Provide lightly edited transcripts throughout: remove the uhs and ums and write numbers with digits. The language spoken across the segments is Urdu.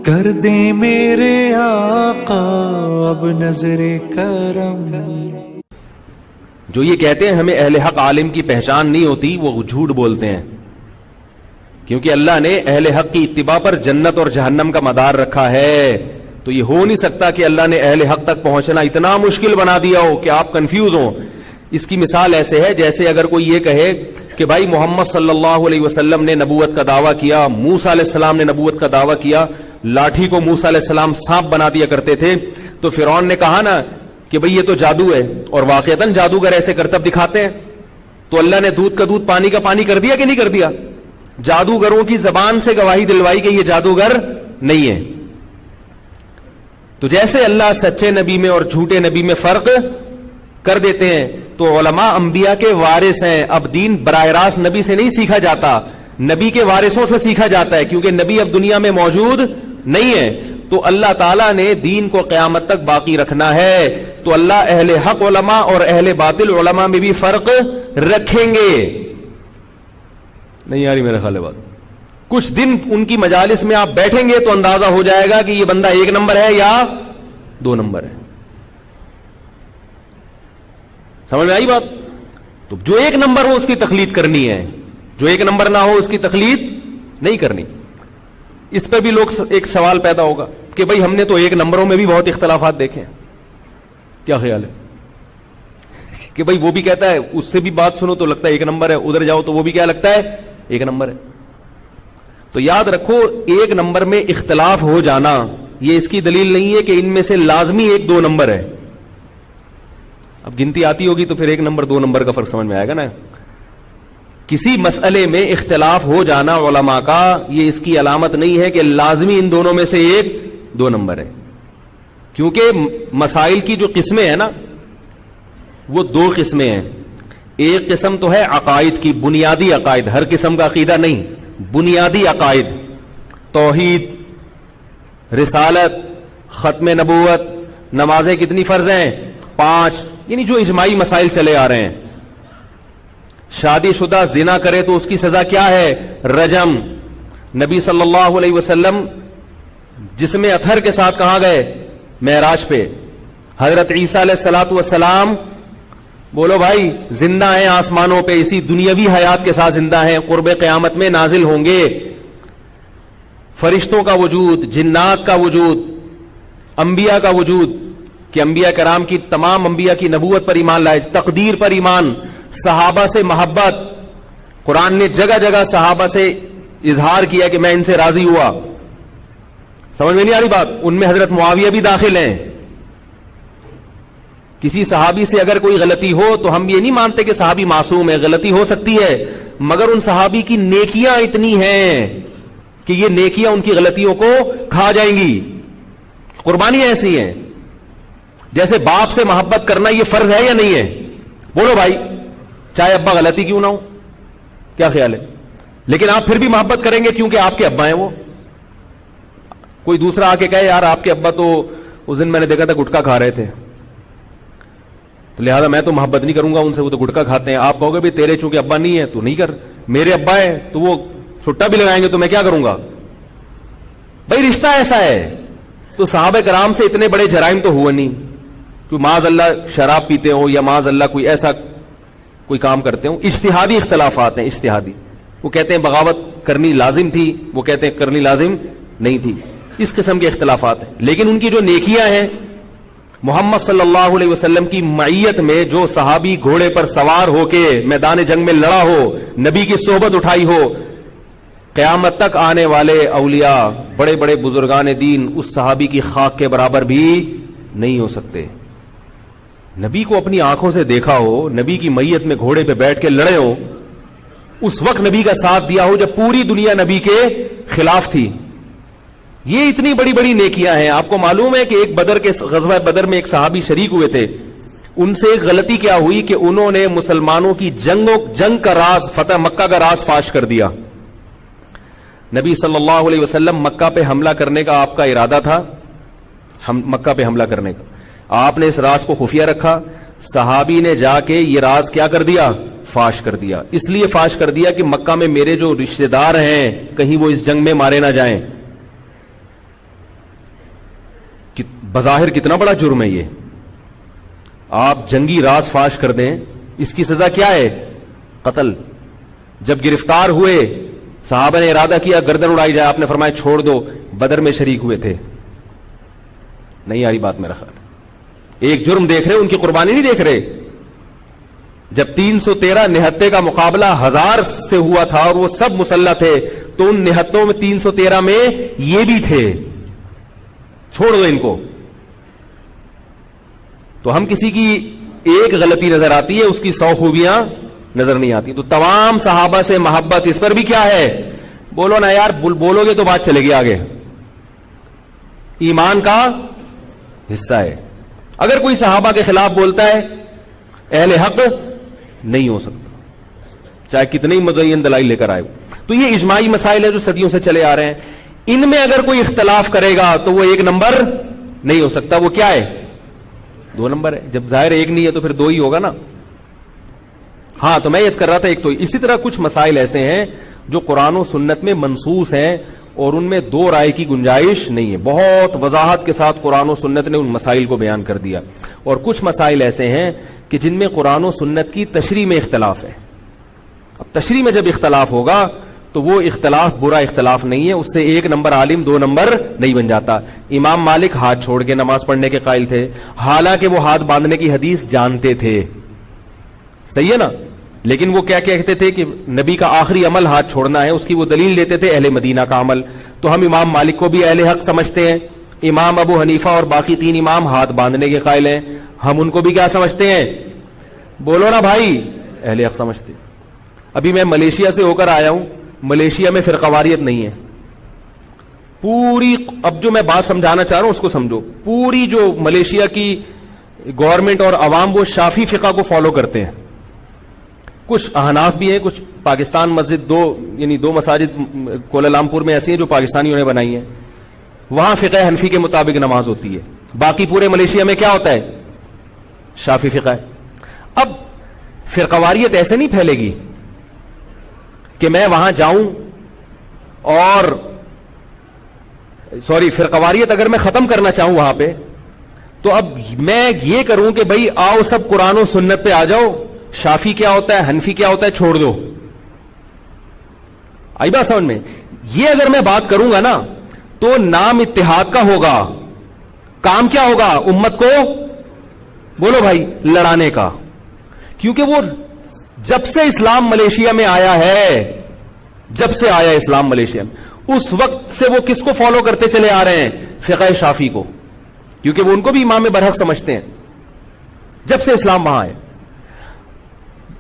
کر دے میرے آقا اب نظر کرم. جو یہ کہتے ہیں ہمیں اہل حق عالم کی پہچان نہیں ہوتی وہ جھوٹ بولتے ہیں، کیونکہ اللہ نے اہل حق کی اتباع پر جنت اور جہنم کا مدار رکھا ہے. تو یہ ہو نہیں سکتا کہ اللہ نے اہل حق تک پہنچنا اتنا مشکل بنا دیا ہو کہ آپ کنفیوز ہوں. اس کی مثال ایسے ہے جیسے اگر کوئی یہ کہے کہ بھائی محمد صلی اللہ علیہ وسلم نے نبوت کا دعویٰ کیا، موسیٰ علیہ السلام نے نبوت کا دعویٰ کیا، لاٹھی کو موسیٰ علیہ السلام سانپ بنا دیا کرتے تھے، تو فرعون نے کہا نا کہ بھئی یہ تو جادو ہے، اور واقعتاً جادوگر ایسے کرتب دکھاتے ہیں. تو اللہ نے دودھ کا دودھ پانی کا پانی کر دیا کہ نہیں کر دیا؟ جادوگروں کی زبان سے گواہی دلوائی کہ یہ جادوگر نہیں ہے. تو جیسے اللہ سچے نبی میں اور جھوٹے نبی میں فرق کر دیتے ہیں، تو علماء انبیاء کے وارث ہیں. اب دین براہ راست نبی سے نہیں سیکھا جاتا، نبی کے وارثوں سے سیکھا جاتا ہے، کیونکہ نبی اب دنیا میں موجود نہیں ہے. تو اللہ تعالیٰ نے دین کو قیامت تک باقی رکھنا ہے، تو اللہ اہل حق علماء اور اہل باطل علماء میں بھی فرق رکھیں گے. نہیں آ رہی میرا خیال ہے بات؟ کچھ دن ان کی مجالس میں آپ بیٹھیں گے تو اندازہ ہو جائے گا کہ یہ بندہ 1 نمبر ہے یا 2 نمبر ہے. سمجھ میں آئی بات؟ تو جو 1 نمبر ہو اس کی تقلید کرنی ہے، جو 1 نمبر نہ ہو اس کی تقلید نہیں کرنی. اس پہ بھی لوگ ایک سوال پیدا ہوگا کہ بھئی ہم نے تو 1 نمبروں میں بھی بہت اختلافات دیکھے ہیں. کیا خیال ہے کہ بھئی وہ بھی کہتا ہے، اس سے بھی بات سنو تو لگتا ہے 1 نمبر ہے، ادھر جاؤ تو وہ بھی کیا لگتا ہے 1 نمبر ہے. تو یاد رکھو 1 نمبر میں اختلاف ہو جانا یہ اس کی دلیل نہیں ہے کہ ان میں سے لازمی 1-2 نمبر ہے. اب گنتی آتی ہوگی تو پھر 1 نمبر 2 نمبر کا فرق سمجھ میں آئے گا نا. کسی مسئلے میں اختلاف ہو جانا علماء کا یہ اس کی علامت نہیں ہے کہ لازمی ان دونوں میں سے 1-2 نمبر ہے. کیونکہ مسائل کی جو قسمیں ہیں نا وہ 2 قسمیں ہیں. ایک قسم تو ہے عقائد کی، بنیادی عقائد، ہر قسم کا عقیدہ نہیں، بنیادی عقائد، توحید، رسالت، ختم نبوت، نمازیں کتنی فرض ہیں 5، یعنی جو اجماعی مسائل چلے آ رہے ہیں. شادی شدہ زنا کرے تو اس کی سزا کیا ہے؟ رجم. نبی صلی اللہ علیہ وسلم جسم اطہر کے ساتھ کہاں گئے؟ معراج پہ. حضرت عیسیٰ علیہ الصلوۃ والسلام بولو بھائی زندہ ہیں آسمانوں پہ، اسی دنیاوی حیات کے ساتھ زندہ ہیں، قرب قیامت میں نازل ہوں گے. فرشتوں کا وجود، جنات کا وجود، انبیاء کا وجود، کہ انبیاء کرام کی تمام انبیاء کی نبوت پر ایمان لائے، تقدیر پر ایمان، صحابہ سے محبت. قرآن نے جگہ جگہ صحابہ سے اظہار کیا کہ میں ان سے راضی ہوا. سمجھ میں نہیں آ رہی بات؟ ان میں حضرت معاویہ بھی داخل ہیں. کسی صحابی سے اگر کوئی غلطی ہو تو ہم یہ نہیں مانتے کہ صحابی معصوم ہے، غلطی ہو سکتی ہے، مگر ان صحابی کی نیکیاں اتنی ہیں کہ یہ نیکیاں ان کی غلطیوں کو کھا جائیں گی. قربانی ایسی ہیں. جیسے باپ سے محبت کرنا یہ فرض ہے یا نہیں ہے؟ بولو بھائی، چاہے ابا غلطی کیوں نہ ہو. کیا خیال ہے؟ لیکن آپ پھر بھی محبت کریں گے کیونکہ آپ کے ابا ہیں وہ. کوئی دوسرا آ کے کہے یار آپ کے ابا تو اس دن میں نے دیکھا تھا گٹکا کھا رہے تھے، تو لہذا میں تو محبت نہیں کروں گا ان سے، وہ تو گٹکا کھاتے ہیں. آپ کہو گے بھی تیرے چونکہ ابا نہیں ہے تو نہیں کر، میرے ابا ہے تو وہ چھٹا بھی لگائیں گے تو میں کیا کروں گا؟ بھائی رشتہ ایسا ہے. تو صحابہ کرام سے اتنے بڑے جرائم تو ہوا نہیں کہ معاذ اللہ شراب پیتے ہو یا معاذ اللہ کوئی ایسا کوئی کام کرتے ہوں. اجتہادی اختلافات ہیں، اجتہادی. وہ کہتے ہیں بغاوت کرنی لازم تھی، وہ کہتے ہیں کرنی لازم نہیں تھی. اس قسم کے اختلافات ہیں. لیکن ان کی جو نیکیاں ہیں، محمد صلی اللہ علیہ وسلم کی معیت میں جو صحابی گھوڑے پر سوار ہو کے میدان جنگ میں لڑا ہو، نبی کی صحبت اٹھائی ہو، قیامت تک آنے والے اولیاء، بڑے بڑے بزرگان دین اس صحابی کی خاک کے برابر بھی نہیں ہو سکتے. نبی کو اپنی آنکھوں سے دیکھا ہو، نبی کی میت میں گھوڑے پہ بیٹھ کے لڑے ہو، اس وقت نبی کا ساتھ دیا ہو جب پوری دنیا نبی کے خلاف تھی. یہ اتنی بڑی بڑی نیکیاں ہیں. آپ کو معلوم ہے کہ ایک بدر کے غزوہ بدر میں ایک صحابی شریک ہوئے تھے. ان سے ایک غلطی کیا ہوئی کہ انہوں نے مسلمانوں کی جنگ کا راز، فتح مکہ کا راز فاش کر دیا. نبی صلی اللہ علیہ وسلم مکہ پہ حملہ کرنے کا آپ کا ارادہ تھا، مکہ پہ حملہ کرنے کا. آپ نے اس راز کو خفیہ رکھا. صحابی نے جا کے یہ راز کیا کر دیا؟ فاش کر دیا. اس لیے فاش کر دیا کہ مکہ میں میرے جو رشتہ دار ہیں کہیں وہ اس جنگ میں مارے نہ جائیں. بظاہر کتنا بڑا جرم ہے یہ. آپ جنگی راز فاش کر دیں, اس کی سزا کیا ہے؟ قتل. جب گرفتار ہوئے صحابہ نے ارادہ کیا گردن اڑائی جائے, آپ نے فرمایا چھوڑ دو, بدر میں شریک ہوئے تھے. نہیں آ رہی بات میرا خیال. ایک جرم دیکھ رہے, ان کی قربانی نہیں دیکھ رہے. جب 313 نہتے کا مقابلہ 1000 سے ہوا تھا اور وہ سب مسلح تھے, تو ان نہتوں میں 313 میں یہ بھی تھے. چھوڑ دو ان کو. تو ہم کسی کی ایک غلطی نظر آتی ہے, اس کی 100 خوبیاں نظر نہیں آتی. تو تمام صحابہ سے محبت اس پر بھی کیا ہے؟ بولو نا یار, بولو گے تو بات چلے گی آگے. ایمان کا حصہ ہے. اگر کوئی صحابہ کے خلاف بولتا ہے اہل حق نہیں ہو سکتا, چاہے کتنے ہی مزین دلائل لے کر آئے. تو یہ اجماعی مسائل ہے جو صدیوں سے چلے آ رہے ہیں. ان میں اگر کوئی اختلاف کرے گا تو وہ ایک نمبر نہیں ہو سکتا. وہ کیا ہے؟ 2 نمبر ہے. جب ظاہر ایک نہیں ہے تو پھر 2 ہی ہوگا نا. ہاں, تو میں یہ کر رہا تھا ایک تو. اسی طرح کچھ مسائل ایسے ہیں جو قرآن و سنت میں منصوص ہیں اور ان میں 2 رائے کی گنجائش نہیں ہے. بہت وضاحت کے ساتھ قرآن و سنت نے ان مسائل کو بیان کر دیا. اور کچھ مسائل ایسے ہیں کہ جن میں قرآن و سنت کی تشریح میں اختلاف ہے. اب تشریح میں جب اختلاف ہوگا تو وہ اختلاف برا اختلاف نہیں ہے, اس سے 1 نمبر عالم 2 نمبر نہیں بن جاتا. امام مالک ہاتھ چھوڑ کے نماز پڑھنے کے قائل تھے, حالانکہ وہ ہاتھ باندھنے کی حدیث جانتے تھے. صحیح ہے نا. لیکن وہ کیا کہتے تھے کہ نبی کا آخری عمل ہاتھ چھوڑنا ہے, اس کی وہ دلیل دیتے تھے اہل مدینہ کا عمل. تو ہم امام مالک کو بھی اہل حق سمجھتے ہیں. امام ابو حنیفہ اور باقی 3 امام ہاتھ باندھنے کے قائل ہیں, ہم ان کو بھی کیا سمجھتے ہیں؟ بولو نا بھائی, اہل حق سمجھتے ہیں. ابھی میں ملیشیا سے ہو کر آیا ہوں. ملیشیا میں فرقواریت نہیں ہے پوری. اب جو میں بات سمجھانا چاہ رہا ہوں اس کو سمجھو. پوری جو ملیشیا کی گورنمنٹ اور عوام وہ شافی فقہ کو فالو کرتے ہیں. کچھ احناف بھی ہیں, کچھ پاکستان مسجد 2 مساجد کوالالمپور میں ایسی ہیں جو پاکستانیوں نے بنائی ہیں, وہاں فقہ حنفی کے مطابق نماز ہوتی ہے. باقی پورے ملیشیا میں کیا ہوتا ہے؟ شافی فقہ ہے. اب فرقواریت ایسے نہیں پھیلے گی کہ میں وہاں جاؤں اور فرقواریت اگر میں ختم کرنا چاہوں وہاں پہ, تو اب میں یہ کروں کہ بھائی آؤ سب قرآن و سنت پہ آ جاؤ, شافی کیا ہوتا ہے, حنفی کیا ہوتا ہے, چھوڑ دو. آئی بات سمجھ میں؟ یہ اگر میں بات کروں گا نا تو نام اتحاد کا ہوگا, کام کیا ہوگا؟ امت کو, بولو بھائی, لڑانے کا. کیونکہ وہ جب سے اسلام ملیشیا میں آیا ہے, جب سے آیا اسلام ملیشیا میں, اس وقت سے وہ کس کو فالو کرتے چلے آ رہے ہیں؟ فقہ شافی کو. کیونکہ وہ ان کو بھی امام برحق سمجھتے ہیں جب سے اسلام وہاں آئے.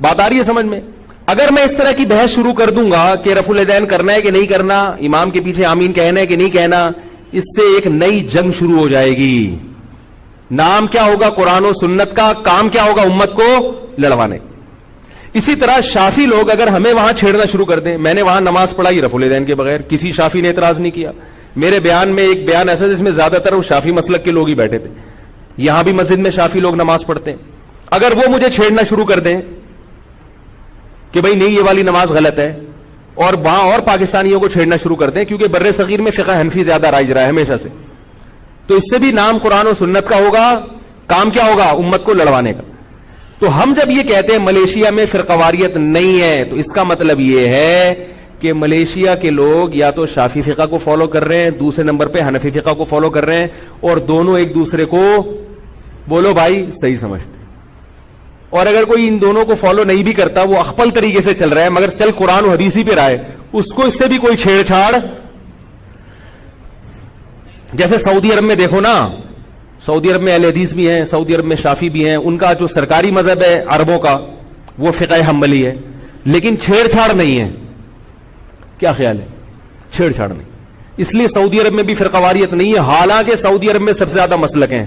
بات آ رہی ہے سمجھ میں؟ اگر میں اس طرح کی بحث شروع کر دوں گا کہ رفع الیدین کرنا ہے کہ نہیں کرنا, امام کے پیچھے آمین کہنا ہے کہ نہیں کہنا, اس سے ایک نئی جنگ شروع ہو جائے گی. نام کیا ہوگا؟ قرآن و سنت کا. کام کیا ہوگا؟ امت کو لڑوانے. اسی طرح شافی لوگ اگر ہمیں وہاں چھیڑنا شروع کر دیں, میں نے وہاں نماز پڑھائی رفع الیدین کے بغیر, کسی شافی نے اعتراض نہیں کیا. میرے بیان میں ایک بیان ایسا جس میں زیادہ تر وہ شافی مسلک کے لوگ ہی بیٹھے تھے. یہاں بھی مسجد میں شافی لوگ نماز پڑھتے ہیں. اگر وہ مجھے چھیڑنا شروع کر دیں کہ بھئی نہیں یہ والی نماز غلط ہے, اور وہاں اور پاکستانیوں کو چھیڑنا شروع کر دیں, کیونکہ بر صغیر میں فقہ حنفی زیادہ رائج رہا ہے ہمیشہ سے, تو اس سے بھی نام قرآن و سنت کا ہوگا. کام کیا ہوگا؟ امت کو لڑوانے کا. تو ہم جب یہ کہتے ہیں ملیشیا میں فرقواریت نہیں ہے, تو اس کا مطلب یہ ہے کہ ملیشیا کے لوگ یا تو شافی فقہ کو فالو کر رہے ہیں, دوسرے نمبر پہ حنفی فقہ کو فالو کر رہے ہیں, اور دونوں ایک دوسرے کو, بولو بھائی, صحیح سمجھتے. اور اگر کوئی ان دونوں کو فالو نہیں بھی کرتا, وہ اخپل طریقے سے چل رہا ہے, مگر چل قرآن و حدیث ہی پہ رہا ہے, اس کو اس سے بھی کوئی چھیڑ چھاڑ. جیسے سعودی عرب میں دیکھو نا, سعودی عرب میں اہل حدیث بھی ہیں, سعودی عرب میں شافی بھی ہیں, ان کا جو سرکاری مذہب ہے عربوں کا وہ فقہ حنبلی ہے, لیکن چھیڑ چھاڑ نہیں ہے. کیا خیال ہے؟ چھیڑ چھاڑ نہیں. اس لیے سعودی عرب میں بھی فرقواریت نہیں ہے, حالانکہ سعودی عرب میں سب سے زیادہ مسلک ہیں.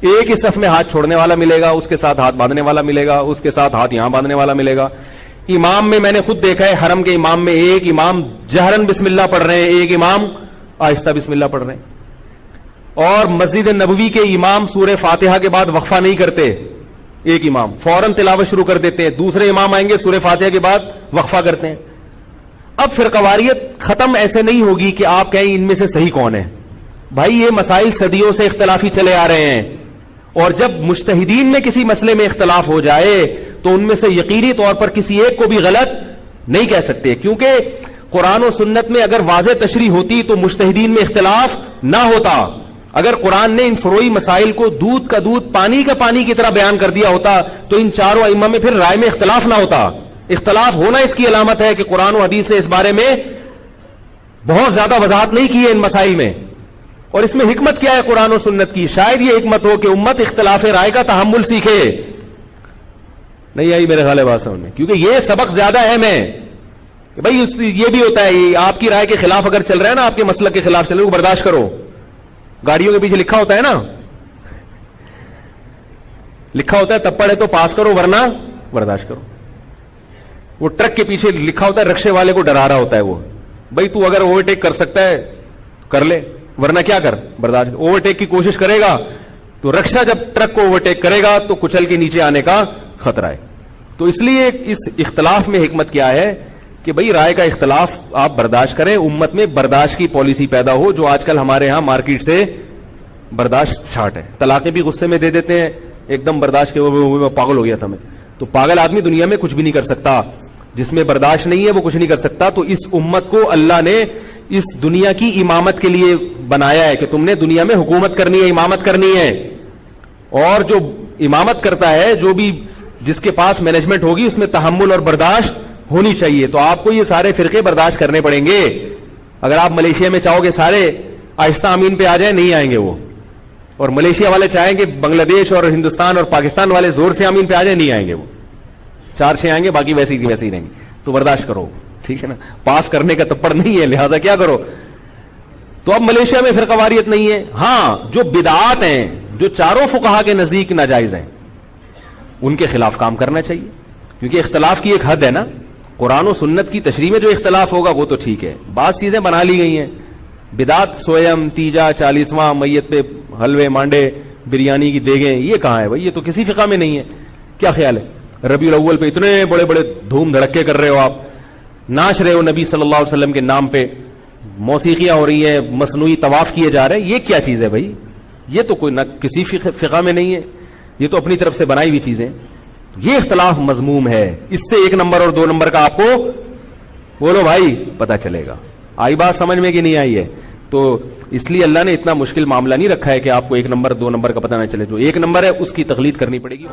ایک ہی صف میں ہاتھ چھوڑنے والا ملے گا, اس کے ساتھ ہاتھ باندھنے والا ملے گا, اس کے ساتھ ہاتھ یہاں باندھنے والا ملے گا. امام میں نے خود دیکھا ہے, حرم کے امام میں ایک امام جہرن بسم اللہ پڑھ رہے ہیں, ایک امام آہستہ بسم اللہ پڑھ رہے ہیں. اور مسجد نبوی کے امام سورہ فاتحہ کے بعد وقفہ نہیں کرتے, ایک امام فوراً تلاوت شروع کر دیتے ہیں, دوسرے امام آئیں گے سورہ فاتحہ کے بعد وقفہ کرتے ہیں. اب فرقواریت ختم ایسے نہیں ہوگی کہ آپ کہیں ان میں سے صحیح کون ہے. بھائی یہ مسائل صدیوں سے اختلافی چلے آ رہے ہیں, اور جب مجتہدین میں کسی مسئلے میں اختلاف ہو جائے تو ان میں سے یقینی طور پر کسی ایک کو بھی غلط نہیں کہہ سکتے, کیونکہ قرآن و سنت میں اگر واضح تشریح ہوتی تو مجتہدین میں اختلاف نہ ہوتا. اگر قرآن نے ان فروئی مسائل کو دودھ کا دودھ پانی کا پانی کی طرح بیان کر دیا ہوتا تو ان چاروں ائمہ میں پھر رائے میں اختلاف نہ ہوتا. اختلاف ہونا اس کی علامت ہے کہ قرآن و حدیث نے اس بارے میں بہت زیادہ وضاحت نہیں کی ہے ان مسائل میں. اور اس میں حکمت کیا ہے قرآن و سنت کی؟ شاید یہ حکمت ہو کہ امت اختلاف رائے کا تحمل سیکھے. نہیں آئی میرے خیال ہے بات سمجھ میں, کیونکہ یہ سبق زیادہ اہم ہے. بھائی یہ بھی ہوتا ہے آپ کی رائے کے خلاف اگر چل رہا ہے نا, آپ کے مسلک کے خلاف چل رہے, وہ برداشت کرو. گاڑیوں کے پیچھے لکھا ہوتا ہے نا, لکھا ہوتا ہے تپڑ ہے تو پاس کرو ورنہ برداشت کرو. وہ ٹرک کے پیچھے لکھا ہوتا ہے رکشے والے کو ڈرا رہا ہوتا ہے, وہ بھائی تو اگر اوورٹیک کر سکتا ہے کر لے ورنہ کیا کر برداشت. اوورٹیک کی کوشش کرے گا تو رکشا جب ٹرک کو اوورٹیک کرے گا تو کچل کے نیچے آنے کا خطرہ ہے. تو اس لیے اس اختلاف میں حکمت کیا ہے کہ بھئی رائے کا اختلاف آپ برداشت کریں, امت میں برداشت کی پالیسی پیدا ہو, جو آج کل ہمارے ہاں مارکیٹ سے برداشت چھاٹ ہے. طلاقیں بھی غصے میں دے دیتے ہیں, ایک دم برداشت کے وہ پاگل ہو گیا تھا میں. تو پاگل آدمی دنیا میں کچھ بھی نہیں کر سکتا, جس میں برداشت نہیں ہے وہ کچھ نہیں کر سکتا. تو اس امت کو اللہ نے اس دنیا کی امامت کے لیے بنایا ہے کہ تم نے دنیا میں حکومت کرنی ہے, امامت کرنی ہے. اور جو امامت کرتا ہے, جو بھی جس کے پاس مینجمنٹ ہوگی, اس میں تحمل اور برداشت ہونی چاہیے. تو آپ کو یہ سارے فرقے برداشت کرنے پڑیں گے. اگر آپ ملیشیا میں چاہو گے سارے آہستہ امین پہ آ جائیں, نہیں آئیں گے وہ. اور ملیشیا والے چاہیں گے بنگلہ دیش اور ہندوستان اور پاکستان والے زور سے امین پہ آ جائیں, نہیں آئیں گے وہ. 4-6 آئیں گے, باقی ویسے ہی رہیں گے. تو برداشت کرو, ٹھیک ہے نا. پاس کرنے کا تپڑ نہیں ہے, لہذا کیا کرو. تو اب ملیشیا میں فرقواریت نہیں ہے. ہاں جو بدعات ہیں, جو چاروں فقہا کے نزدیک ناجائز ہیں, ان کے خلاف کام کرنا چاہیے, کیونکہ اختلاف کی ایک حد ہے نا. قرآن و سنت کی تشریح میں جو اختلاف ہوگا وہ تو ٹھیک ہے. بعض چیزیں بنا لی گئی ہیں, بدعت, سویم, تیجا, 40واں, میت پہ حلوے, مانڈے, بریانی کی دیگیں, یہ کہاں ہے بھائی؟ یہ تو کسی فقہ میں نہیں ہے. کیا خیال ہے ربیع الاول پہ اتنے بڑے بڑے دھوم دھڑکے کر رہے ہو, آپ ناچ رہے ہو نبی صلی اللہ علیہ وسلم کے نام پہ, موسیقیاں ہو رہی ہیں, مصنوعی طواف کیے جا رہے ہیں, یہ کیا چیز ہے بھائی؟ یہ تو کوئی نہ کسی فقہ میں نہیں ہے, یہ تو اپنی طرف سے بنائی ہوئی چیزیں. یہ اختلاف مذموم ہے. اس سے 1 نمبر اور 2 نمبر کا آپ کو بولو بھائی پتا چلے گا. آئی بات سمجھ میں کہ نہیں آئی ہے؟ تو اس لیے اللہ نے اتنا مشکل معاملہ نہیں رکھا ہے کہ آپ کو 1 نمبر 2 نمبر کا پتہ نہ چلے. جو 1 نمبر ہے اس کی تقلید کرنی پڑے گی.